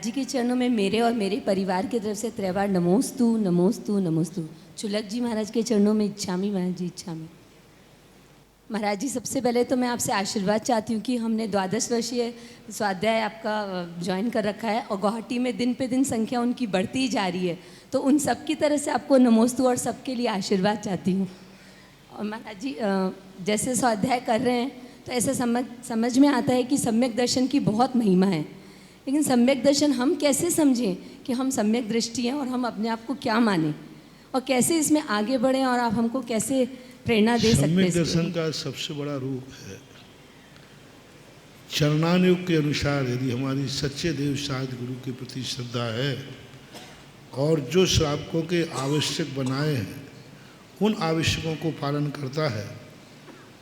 महाराज जी के चरणों में मेरे और मेरे परिवार की तरफ से त्रैवार नमोस्तु नमोस्तु नमोस्तु। चुलक जी महाराज के चरणों में इच्छामी महाराज जी इच्छामी। महाराज जी सबसे पहले तो मैं आपसे आशीर्वाद चाहती हूँ कि हमने 12 वर्षीय स्वाध्याय आपका ज्वाइन कर रखा है और गुवाहाटी में दिन पे दिन संख्या उनकी बढ़ती ही जा रही है, तो उन सब की तरह से आपको नमोस्तु और सबके लिए आशीर्वाद चाहती हूँ। और महाराज जी जैसे स्वाध्याय कर रहे हैं तो ऐसे समझ में आता है कि सम्यक दर्शन की बहुत महिमा है, लेकिन सम्यक दर्शन हम कैसे समझें कि हम सम्यक दृष्टि हैं और हम अपने आप को क्या मानें और कैसे इसमें आगे बढ़ें, और आप हमको कैसे प्रेरणा दे सकते हैं? सम्यक दर्शन का सबसे बड़ा रूप है चरणानुयोग के अनुसार यदि हमारी सच्चे देव साध गुरु के प्रति श्रद्धा है और जो श्रावकों के आवश्यक बनाए हैं उन आवश्यकों को पालन करता है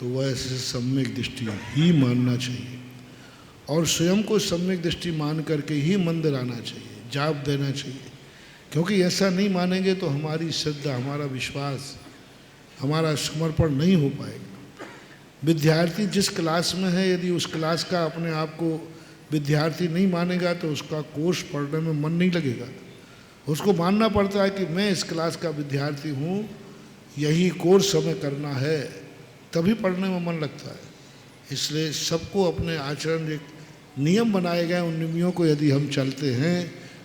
तो वह ऐसे सम्यक दृष्टि ही मानना चाहिए और स्वयं को सम्यक दृष्टि मान करके ही मंदिर आना चाहिए, जाप देना चाहिए। क्योंकि ऐसा नहीं मानेंगे तो हमारी श्रद्धा, हमारा विश्वास, हमारा समर्पण नहीं हो पाएगा। विद्यार्थी जिस क्लास में है यदि उस क्लास का अपने आप को विद्यार्थी नहीं मानेगा तो उसका कोर्स पढ़ने में मन नहीं लगेगा। उसको मानना पड़ता है कि मैं इस क्लास का विद्यार्थी हूँ, यही कोर्स हमें करना है, तभी पढ़ने में मन लगता है। इसलिए सबको अपने आचरण एक नियम बनाए गए, उन नियमों को यदि हम चलते हैं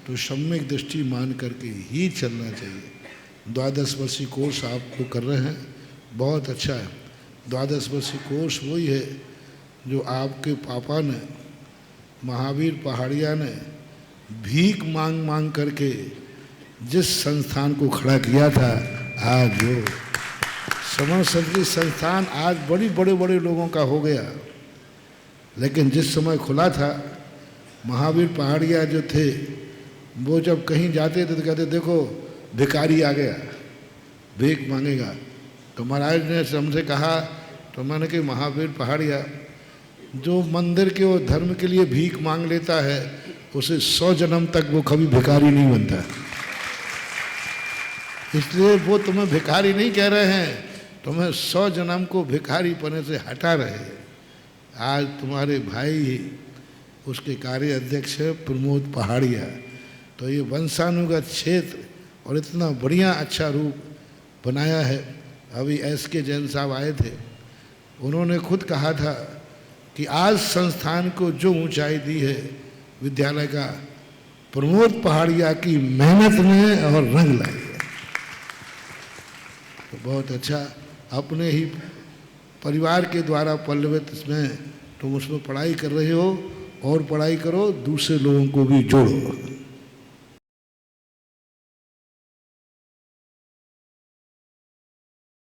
तो सम्यक दृष्टि मान करके ही चलना चाहिए। 12 वर्षीय कोर्स आपको कर रहे हैं, बहुत अच्छा है। 12 वर्षीय कोर्स वही है जो आपके पापा ने, महावीर पहाड़िया ने भीख मांग मांग करके जिस संस्थान को खड़ा किया था, आज वो समण संस्कृति संस्थान आज बड़े बड़े लोगों का हो गया। लेकिन जिस समय खुला था, महावीर पहाड़िया जो थे वो जब कहीं जाते थे तो कहते देखो भिखारी आ गया, भीख मांगेगा। तो महाराज ने हमसे कहा, तो मैंने कहा महावीर पहाड़िया जो मंदिर के और धर्म के लिए भीख मांग लेता है उसे 100 जन्म तक वो कभी भिखारी नहीं बनता। इसलिए वो तुम्हें भिखारी नहीं कह रहे हैं, तुम्हें 100 जन्म को भिखारी पने से हटा रहे हैं। आज तुम्हारे भाई उसके कार्य अध्यक्ष है प्रमोद पहाड़िया। तो ये वंशानुगत क्षेत्र और इतना बढ़िया अच्छा रूप बनाया है। अभी SK जैन साहब आए थे, उन्होंने खुद कहा था कि आज संस्थान को जो ऊंचाई दी है विद्यालय का, प्रमोद पहाड़िया की मेहनत ने और रंग लाई है। तो बहुत अच्छा, अपने ही परिवार के द्वारा पल्लवित इसमें तुम उसमें पढ़ाई कर रहे हो और पढ़ाई करो, दूसरे लोगों को भी जोड़ो।